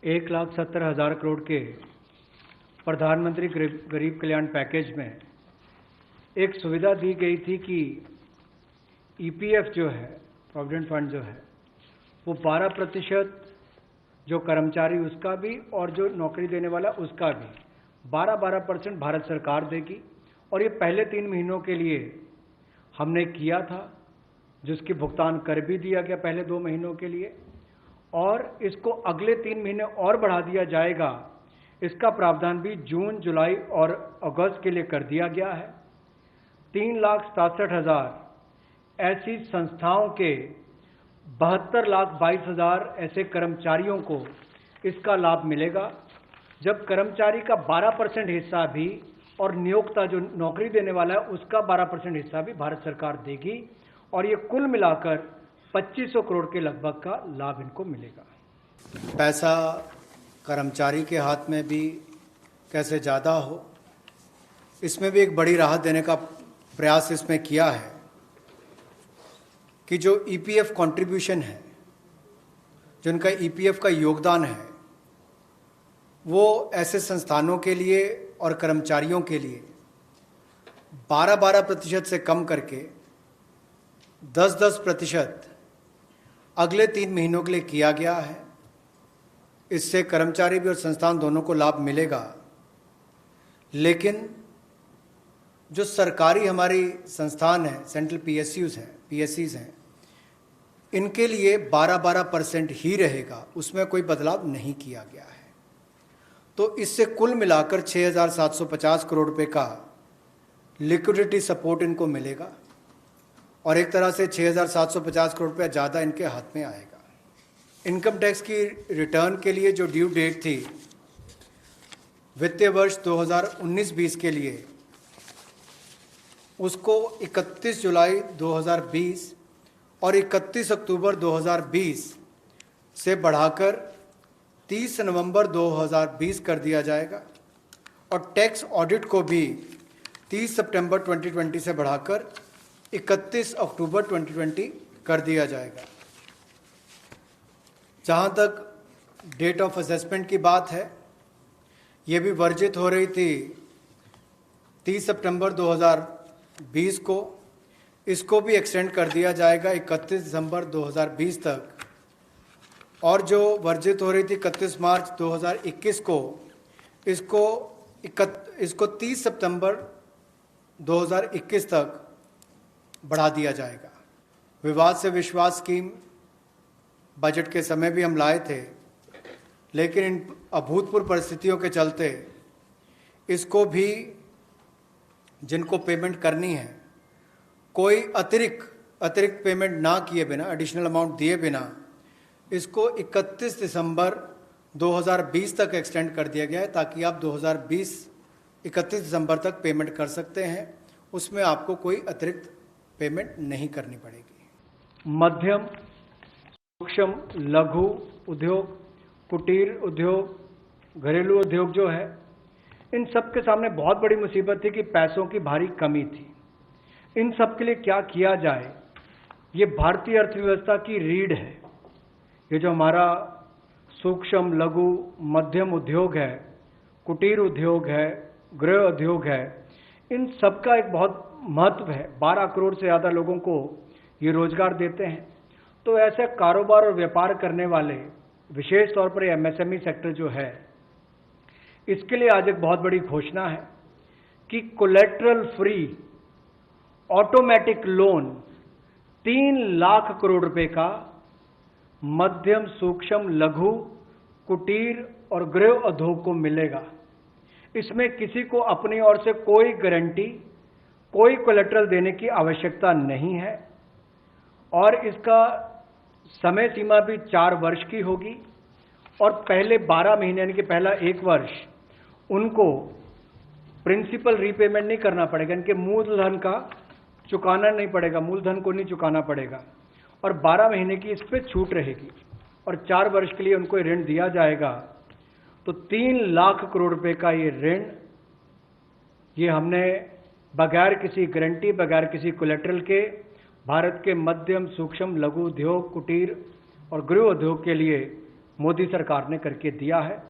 1,70,000 करोड़ के प्रधानमंत्री गरीब कल्याण पैकेज में एक सुविधा दी गई थी कि ईपीएफ जो है, प्रोविडेंट फंड जो है, वो 12% जो कर्मचारी उसका भी और जो नौकरी देने वाला उसका भी 12% भारत सरकार देगी। और ये पहले 3 महीनों के लिए हमने किया था, जिसकी भुगतान कर भी दिया गया पहले 2 महीनों के लिए, और इसको अगले 3 महीने और बढ़ा दिया जाएगा। इसका प्रावधान भी जून, जुलाई और अगस्त के लिए कर दिया गया है। 3,67,000 ऐसी संस्थाओं के 72,22,000 ऐसे कर्मचारियों को इसका लाभ मिलेगा, जब कर्मचारी का 12% हिस्सा भी और नियोक्ता जो नौकरी देने वाला है उसका 12% हिस्सा भी भारत सरकार देगी, और ये कुल मिलाकर 2500 करोड़ के लगभग का लाभ इनको मिलेगा। पैसा कर्मचारी के हाथ में भी कैसे ज़्यादा हो, इसमें भी एक बड़ी राहत देने का प्रयास इसमें किया है कि जो ईपीएफ कंट्रीब्यूशन है, जिनका ईपीएफ का योगदान है, वो ऐसे संस्थानों के लिए और कर्मचारियों के लिए 12% से कम करके 10% अगले 3 महीनों के लिए किया गया है। इससे कर्मचारी भी और संस्थान दोनों को लाभ मिलेगा। लेकिन जो सरकारी हमारी संस्थान है, सेंट्रल पीएससीज हैं, इनके लिए 12% ही रहेगा, उसमें कोई बदलाव नहीं किया गया है। तो इससे कुल मिलाकर 6,750 करोड़ रुपए का लिक्विडिटी सपोर्ट इनको मिलेगा, और एक तरह से 6,750 करोड़ रुपया ज़्यादा इनके हाथ में आएगा। इनकम टैक्स की रिटर्न के लिए जो ड्यू डेट थी वित्तीय वर्ष 2019-20 के लिए, उसको 31 जुलाई 2020 और 31 अक्टूबर 2020 से बढ़ाकर 30 नवंबर 2020 कर दिया जाएगा, और टैक्स ऑडिट को भी 30 सितंबर 2020 से बढ़ाकर 31 अक्टूबर 2020 कर दिया जाएगा। जहाँ तक डेट ऑफ असेसमेंट की बात है, ये भी वर्जित हो रही थी 30 सितंबर 2020 को, इसको भी एक्सटेंड कर दिया जाएगा 31 दिसंबर 2020 तक, और जो वर्जित हो रही थी 31 मार्च 2021 को, इसको 30 सितंबर 2021 तक बढ़ा दिया जाएगा। विवाद से विश्वास स्कीम बजट के समय भी हम लाए थे, लेकिन इन अभूतपूर्व परिस्थितियों के चलते इसको भी, जिनको पेमेंट करनी है, कोई अतिरिक्त पेमेंट ना किए बिना, एडिशनल अमाउंट दिए बिना, इसको 31 दिसंबर 2020 तक एक्सटेंड कर दिया गया है, ताकि आप 2020 31 दिसंबर तक पेमेंट कर सकते हैं। उसमें आपको कोई अतिरिक्त पेमेंट नहीं करनी पड़ेगी। मध्यम, सूक्ष्म, लघु उद्योग, कुटीर उद्योग, घरेलू उद्योग जो है, इन सब के सामने बहुत बड़ी मुसीबत थी कि पैसों की भारी कमी थी। इन सब के लिए क्या किया जाए, ये भारतीय अर्थव्यवस्था की रीढ़ है। ये जो हमारा सूक्ष्म, लघु, मध्यम उद्योग है, कुटीर उद्योग है, गृह उद्योग है, इन सब का एक बहुत महत्व है। 12 करोड़ से ज़्यादा लोगों को ये रोजगार देते हैं। तो ऐसे कारोबार और व्यापार करने वाले, विशेष तौर पर एमएसएमई सेक्टर जो है, इसके लिए आज एक बहुत बड़ी घोषणा है कि collateral free automatic loan 3 lakh crore रुपए का मध्यम, सूक्ष्म, लघु, कुटीर और गृह उद्योग को मिलेगा। इसमें किसी को अपनी ओर से कोई गारंटी, कोई कोलेटरल देने की आवश्यकता नहीं है, और इसका समय सीमा भी 4 वर्ष की होगी, और पहले 12 महीने यानी कि पहला 1 वर्ष उनको प्रिंसिपल रीपेमेंट नहीं करना पड़ेगा, इनके मूलधन का चुकाना नहीं पड़ेगा, मूलधन को नहीं चुकाना पड़ेगा, और 12 महीने की इस पर छूट रहेगी, और 4 वर्ष के लिए उनको ऋण दिया जाएगा। तो 3 लाख करोड़ रुपए का ये ऋण, ये हमने बगैर किसी गारंटी, बगैर किसी कोलेटरल के भारत के मध्यम, सूक्ष्म, लघु उद्योग, कुटीर और गृह उद्योग के लिए मोदी सरकार ने करके दिया है।